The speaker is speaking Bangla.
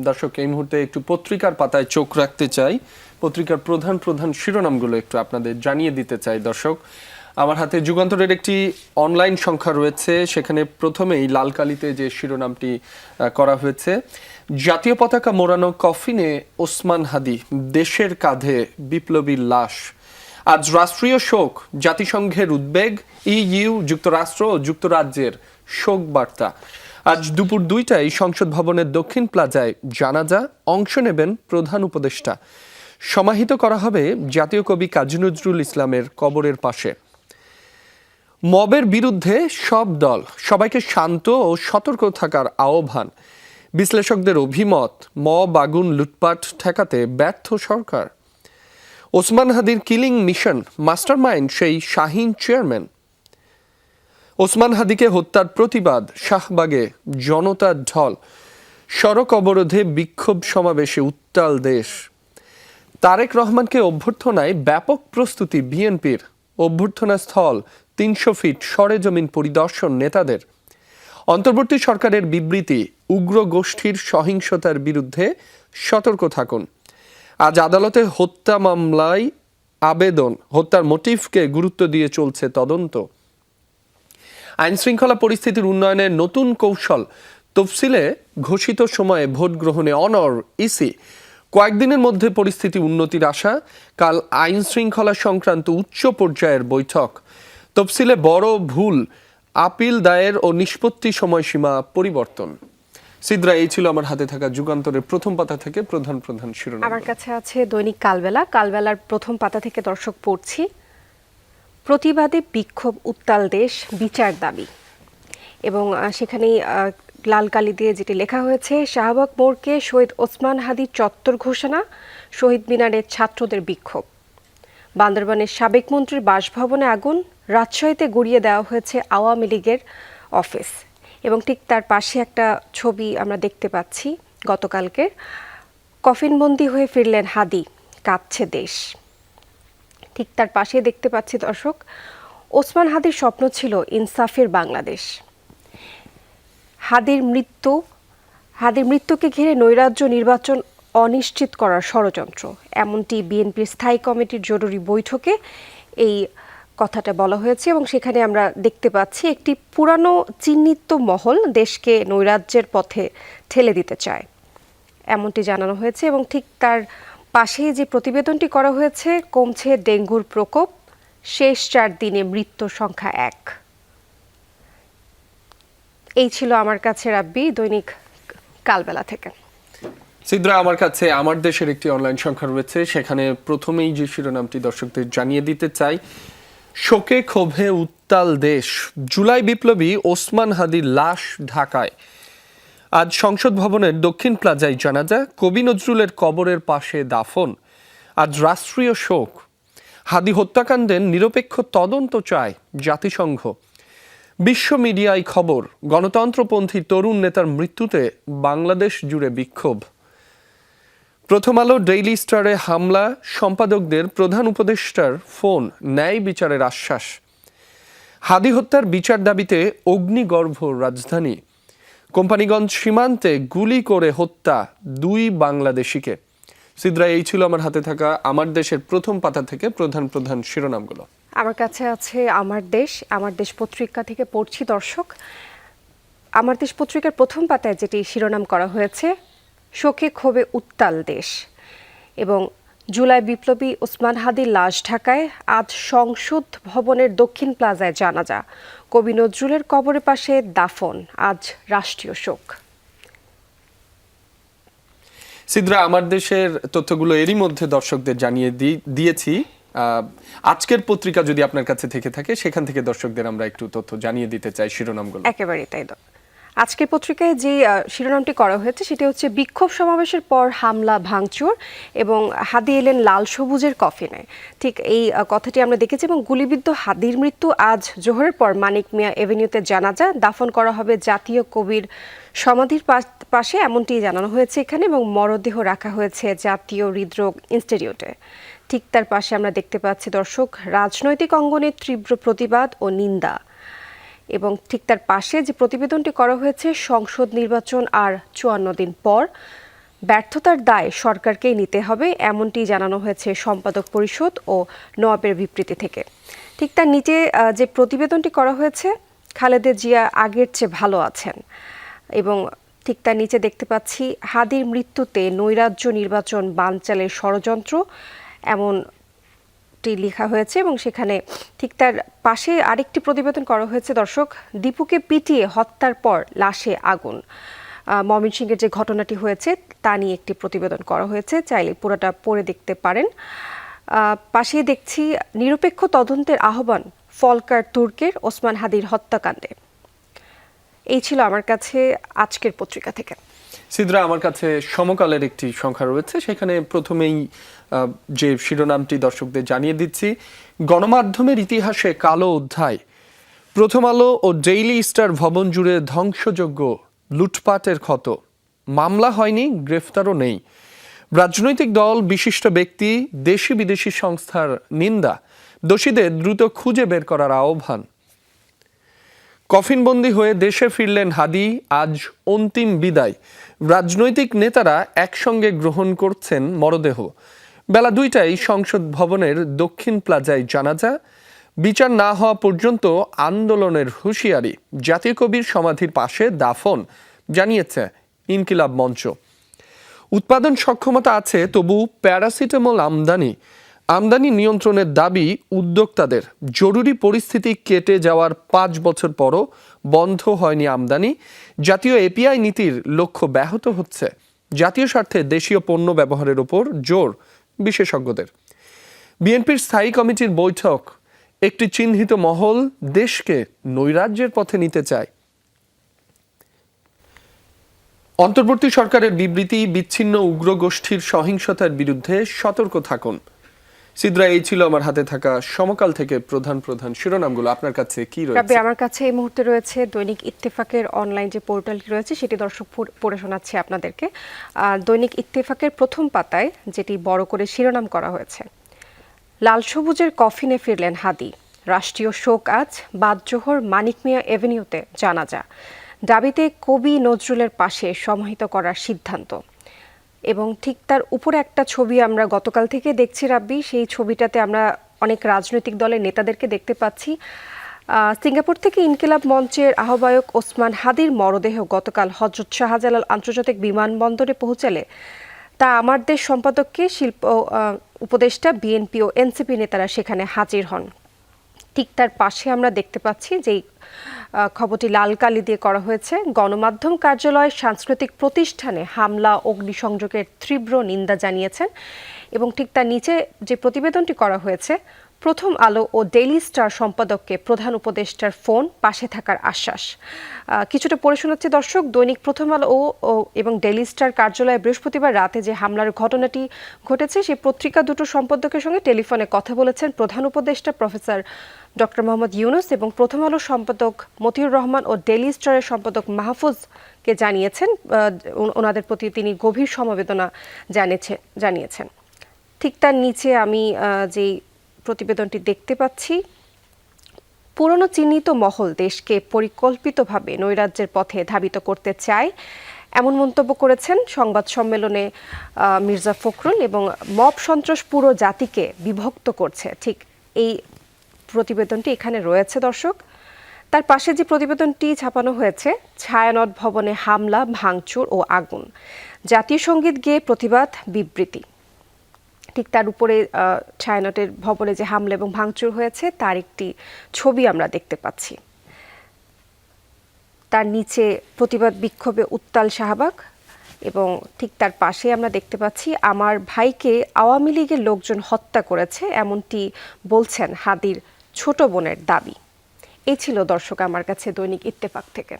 দর্শক এই মুহূর্তে একটু পত্রিকার পাতায় চোখ রাখতে চাই। পত্রিকার প্রধান প্রধান শিরোনামগুলো একটু আপনাদের জানিয়ে দিতে চাই দর্শক। আমার হাতে যুগান্তরের একটি অনলাইন সংখ্যা রয়েছে, সেখানে প্রথমেই লাল কালিতে যে শিরোনামটি করা হয়েছে, জাতীয় পতাকা মোড়ানো কফিনে ওসমান হাদি, দেশের কাঁধে বিপ্লবীর লাশ। আজ রাষ্ট্রীয় শোক, জাতিসংঘের উদ্বেগ, ইইউ, যুক্তরাষ্ট্র ও যুক্তরাজ্যের শোক বার্তা। আজ দুপুর 2টায় সংসদ ভবনের দক্ষিণ প্লাজায় জানাজা, অংশ নেবেন প্রধান উপদেষ্টা। সমাহিত করা হবে জাতীয় কবি কাজী নজরুল ইসলামের কবরের পাশে। মবের বিরুদ্ধে সব দল, সবাইকে শান্ত ও সতর্ক থাকার আহ্বান। বিশ্লেষকদের অভিমত, মব, আগুন, লুটপাট ঠেকাতে ব্যর্থ সরকার। ওসমান হাদির কিলিং মিশন মাস্টারমাইন্ড সেই শাহীন চেয়ারম্যান। ওসমান হাদিকে হত্যার প্রতিবাদ, শাহবাগে জনতার ঢল। সড়ক অবরোধে বিক্ষোভ সমাবেশে উত্তাল দেশ। তারেক রহমানকে অভ্যর্থনায় ব্যাপক প্রস্তুতি বিএনপির। অভ্যর্থনা স্থল 300 ফিট সরেজমিন পরিদর্শন নেতাদের। অন্তর্বর্তী সরকারের বিবৃতি, উগ্র গোষ্ঠীর সহিংসতার বিরুদ্ধে সতর্ক থাকুন। আজ আদালতে হত্যা মামলায় আবেদন, হত্যার মোটিভকে গুরুত্ব দিয়ে চলছে তদন্ত। আইন শৃঙ্খলা পরিস্থিতির উন্নয়নের নতুন কৌশল, তফসিলে ঘোষিত সময়ে ভোট গ্রহণে অনড় ইসি। কয়েকদিনের মধ্যে পরিস্থিতি উন্নতির আশা। কাল আইন শৃঙ্খলা সংক্রান্ত উচ্চ পর্যায়ের বৈঠক। তফসিলে বড় ভুল, আপিল দায়ের ও নিষ্পত্তি সময়সীমা পরিবর্তন। সিদ্রা, এই ছিল আমার হাতে থাকা যুগান্তরের প্রথম পাতা থেকে প্রধান প্রধান শিরোনাম। আমার কাছে আছে দৈনিক কালবেলা। কালবেলার প্রথম পাতা থেকে দর্শক পড়ছি, প্রতিবাদে বিক্ষোভ উত্তাল দেশ, বিচার দাবি। এবং সেখানেই লাল কালি দিয়ে যেটি লেখা হয়েছে, শাহবাগ মোড়কে শহীদ ওসমান হাদি চত্বর ঘোষণা, শহীদ মিনারে ছাত্রদের বিক্ষোভ। বান্দরবানের সাবেক মন্ত্রীর বাসভবনে আগুন, রাজশাহীতে গুড়িয়ে দেওয়া হয়েছে আওয়ামী লীগের অফিস। এবং ঠিক তার পাশে একটা ছবি আমরা দেখতে পাচ্ছি গতকালকের, কফিনবন্দি হয়ে ফিরলেন হাদি, কাঁদছে দেশ। ঠিক তার পাশে দেখতে পাচ্ছি দর্শক, ওসমান হাদির স্বপ্ন ছিল ইনসাফের বাংলাদেশ। হাদির মৃত্যুকে ঘিরে নৈরাজ্য নির্বাচন অনিশ্চিত করার ষড়যন্ত্র, এমনটি বিএনপির স্থায়ী কমিটির জরুরি বৈঠকে এই কথাটা বলা হয়েছে। এবং সেখানে আমরা দেখতে পাচ্ছি একটি পুরানো চিহ্নিত মহল দেশকে নৈরাজ্যের পথে ঠেলে দিতে চায়, এমনটি জানানো হয়েছে। এবং ঠিক তার পাশে যে প্রতিবেদনটি করা হয়েছে, কমছে ডেঙ্গুর প্রকোপ, শেষ 4 দিনে মৃত্যুর সংখ্যা 1। এই ছিল আমার কাছে রাব্বি দৈনিক কালবেলা থেকে। সিদ্রা, আমার কাছে আমার দেশের একটি অনলাইন সংখ্যা রয়েছে, সেখানে প্রথমেই যে শিরোনামটি দর্শকদের জানিয়ে দিতে চাই, শোকে ক্ষোভে উত্তাল দেশ, জুলাই বিপ্লবী ওসমান হাদির লাশ ঢাকায়। আজ সংসদ ভবনের দক্ষিণ প্লাজায় জানাজা, কবি নজরুলের কবরের পাশে দাফন। আজ রাষ্ট্রীয় শোক। হাদি হত্যাকাণ্ডের নিরপেক্ষ তদন্ত চায় জাতিসংঘ। বিশ্ব মিডিয়ায় খবর, গণতন্ত্রপন্থী তরুণ নেতার মৃত্যুতে বাংলাদেশ জুড়ে বিক্ষোভ। প্রথম আলো ডেইলি স্টারে হামলা, সম্পাদকদের প্রধান উপদেষ্টার ফোন, ন্যায় বিচারের আশ্বাস। হাদি হত্যার বিচার দাবিতে অগ্নিগর্ভ রাজধানী। কোম্পানিগঞ্জ সীমান্তে গুলি করে হত্যা 2 বাংলাদেশিকে। সিদ্রা, এই ছিল আমার হাতে থাকা আমার দেশের প্রথম পাতা থেকে প্রধান প্রধান শিরোনামগুলো। আমার কাছে আছে আমার দেশ পত্রিকা থেকে পড়ছি দর্শক। আমার দেশ পত্রিকার প্রথম পাতায় যেটি শিরোনাম করা হয়েছে, শোকে ক্ষোভে উত্তাল দেশ। এবং জুলাই বিপ্লবী ওসমান হাদির লাশ ঢাকায়, আজ সংসদ ভবনের দক্ষিণ প্লাজায় জানাজা, কবি নজরুলের কবরের পাশে দাফন, আজ রাষ্ট্রীয় শোক। সিদ্রা, আমার দেশের তথ্যগুলো এরই মধ্যে দর্শকদের জানিয়ে দিয়েছি। আজকের পত্রিকা যদি আপনার কাছে থেকে থাকে, সেখান থেকে দর্শকদের আমরা একটু তথ্য জানিয়ে দিতে চাই শিরোনামগুলো। একেবারেই তাই। আজকের পত্রিকায় যে শিরোনামটি করা হয়েছে সেটি হচ্ছে, বিক্ষোভ সমাবেশের পর হামলা ভাঙচুর এবং হাদি এলেন লাল সবুজের কফিনে। ঠিক এই কথাটি আমরা দেখেছি। এবং গুলিবিদ্ধ হাদির মৃত্যু, আজ জোহরের পর মানিক মিয়া এভিনিউতে জানাজা, দাফন করা হবে জাতীয় কবির সমাধির পাশে, এমনটি জানানো হয়েছে এখানে। এবং মরদেহ রাখা হয়েছে জাতীয় হৃদরোগ ইনস্টিটিউটে। ঠিক তার পাশে আমরা দেখতে পাচ্ছি দর্শক, রাজনৈতিক অঙ্গনে তীব্র প্রতিবাদ ও নিন্দা। এবং ঠিক তার পাশে যে প্রতিবেদনটি করা হয়েছে, সংসদ নির্বাচন আর 54 দিন পর, ব্যর্থতার দায় সরকারকেই নিতে হবে, এমনটি জানানো হয়েছে সম্পাদক পরিষদ ও নওয়াবের বিবৃতি থেকে। ঠিক তার নিচে যে প্রতিবেদনটি করা হয়েছে, খালেদা জিয়া আগের চেয়ে ভালো আছেন, এবং ঠিক তার নিচে দেখতে পাচ্ছি হাদির মৃত্যুতে নৈরাজ্য নির্বাচন বানচালের ষড়যন্ত্র, এমনটি লেখা হয়েছে। এবং সেখানে ঠিক তার পাশে আরেকটি প্রতিবেদন করা হয়েছে দর্শক, দীপুকে পিটিয়ে হত্যার পর লাশে আগুন। ময়মনসিংহের যে ঘটনাটি হয়েছে তা নিয়ে একটি প্রতিবেদন করা হয়েছে, চাইলে পুরোটা পড়ে দেখতে পারেন। পাশেই দেখছি নিরপেক্ষ তদন্তের আহ্বান ফলকার তুর্কের ওসমান হাদির হত্যাকাণ্ডে। এই ছিল আমার কাছে আজকের পত্রিকা থেকে। সিদ্রা, আমার কাছে সমকালের একটি সংখ্যা রয়েছে, সেখানে প্রথমেই যে শিরোনামটি দর্শকদের জানিয়ে দিচ্ছি, গণমাধ্যমের ইতিহাসে কালো অধ্যায়। প্রথম আলো ও ডেইলি স্টার ভবন জুড়ে ধ্বংসযজ্ঞ, লুটপাটের ক্ষত, মামলা হয়নি, গ্রেফতারও নেই। রাজনৈতিক দল, বিশিষ্ট ব্যক্তি, দেশি বিদেশি সংস্থার নিন্দা, দোষীদের দ্রুত খুঁজে বের করার আহ্বান। কফিনবন্দি হয়ে দেশে ফিরলেন হাদি, আজ অন্তিম বিদায়। রাজনৈতিক নেতারা একসঙ্গে গ্রহণ করছেন মরদেহ। বেলা 2টায় সংসদ ভবনের দক্ষিণ প্লাজায় জানাজা। বিচার না হওয়া পর্যন্ত আন্দোলনের হুঁশিয়ারি। জাতীয় কবির সমাধির পাশে দাফন, জানিয়েছে ইনকিলাব মঞ্চ। উৎপাদন সক্ষমতা আছে, তবু প্যারাসিটামল আমদানি নিয়ন্ত্রণের দাবি উদ্যোক্তাদের। জরুরি পরিস্থিতি কেটে যাওয়ার 5 বছর পরও বন্ধ হয়নি আমদানি। জাতীয় এপিআই নীতির লক্ষ্য ব্যাহত হচ্ছে। জাতীয় স্বার্থে দেশীয় পণ্য ব্যবহারের উপর জোর বিশেষজ্ঞদের। বিএনপির স্থায়ী কমিটির বৈঠক, একটি চিহ্নিত মহল দেশকে নৈরাজ্যের পথে নিতে চায়। অন্তর্বর্তী সরকারের বিবৃতি, বিচ্ছিন্ন উগ্র গোষ্ঠীর সহিংসতার বিরুদ্ধে সতর্ক থাকুন। সিদ্রা, এই ছিল আমার হাতে থাকা সমকাল থেকে প্রধান প্রধান শিরোনামগুলো। আপনার কাছে কি রয়েছে? আমার কাছে এই মুহূর্তে রয়েছে দৈনিক ইত্তেফাকের অনলাইন যে পোর্টালটি রয়েছে, সেটি দর্শক পড়ে শোনাচ্ছি আপনাদেরকে। দৈনিক ইত্তেফাকের প্রথম পাতায় যেটি বড় করে শিরোনাম করা হয়েছে, লাল সবুজের কফিনে ফিরলেন হাদি, রাষ্ট্রীয় শোক আজ, বাদজোহর মানিক মিয়া এভিনিউতে জানাজা, দাবিতে কবি নজরুলের পাশে সমাহিত করার সিদ্ধান্ত। এবং ঠিক তার উপরে একটা ছবি আমরা গতকাল থেকে দেখছি রাব্বি, সেই ছবিটাতে আমরা অনেক রাজনৈতিক দলের নেতাদেরকে দেখতে পাচ্ছি। সিঙ্গাপুর থেকে ইনকিলাব মঞ্চের আহ্বায়ক ওসমান হাদির মরদেহ গতকাল হযরত শাহজালাল আন্তর্জাতিক বিমানবন্দরে পৌঁছালে তা আমার দেশ সম্পাদককে শিল্প উপদেষ্টা, বিএনপি ও এনসিপি নেতারা সেখানে হাজির হন। ঠিক তার পাশে আমরা দেখতে পাচ্ছি যেই খবরটি লাল কালি দিয়ে করা হয়েছে, গণমাধ্যম কার্যালয়, সাংস্কৃতিক প্রতিষ্ঠানে হামলা, অগ্নিসংযোগের তীব্র নিন্দা জানিয়েছেন। এবং ঠিক তার নিচে যে প্রতিবেদনটি করা হয়েছে, প্রথম আলো ও ডেইলি স্টার সম্পাদককে প্রধান উপদেষ্টার ফোন, পাশে থাকার আশ্বাস। কিছুটা পড়ে শোনাচ্ছে দর্শক। দৈনিক প্রথম আলো এবং ডেইলি স্টার কার্যালয়ে বৃহস্পতিবার রাতে যে হামলার ঘটনাটি ঘটেছে, সেই পত্রিকা দুটো সম্পাদকের সঙ্গে টেলিফোনে কথা বলেছেন প্রধান উপদেষ্টা প্রফেসর ডক্টর মোহাম্মদ ইউনুস, এবং প্রথম আলো সম্পাদক মতিউর রহমান ও ডেইলি স্টারের সম্পাদক মাহফুজকে জানিয়েছেন ওনাদের প্রতি তিনি গভীর সমবেদনা জানিয়েছেন। ঠিক তার নিচে আমি যেই প্রতিবেদনটি দেখতে পাচ্ছি, পুরনো চিহ্নিত মহল দেশকে পরিকল্পিতভাবে নৈরাজ্যের পথে ধাবিত করতে চায়, এমন মন্তব্য করেছেন সংবাদ সম্মেলনে মির্জা ফখরুল। এবং মব সন্ত্রাস পুরো জাতিকে বিভক্ত করছে, ঠিক এই প্রতিবেদনটি এখানে রয়েছে দর্শক। তার পাশে যে প্রতিবেদনটি ছাপানো হয়েছে, ছায়ানট ভবনে হামলা, ভাঙচুর ও আগুন, জাতীয় সঙ্গীত গেয়ে প্রতিবাদ, বিবৃতি। ঠিক তার উপরে ছায়ানটের ভবনে যে হামলা এবং ভাঙচুর হয়েছে তার একটি ছবি আমরা দেখতে পাচ্ছি। তার নিচে প্রতিবাদ বিক্ষোভে উত্তাল শাহবাগ, এবং ঠিক তার পাশে আমরা দেখতে পাচ্ছি আমার ভাইকে আওয়ামী লীগের লোকজন হত্যা করেছে, এমনটি বলছেন হাদির ছোট বোনের দাবি। এই ছিল দর্শক আমার কাছে দৈনিক ইত্তেফাক থেকে।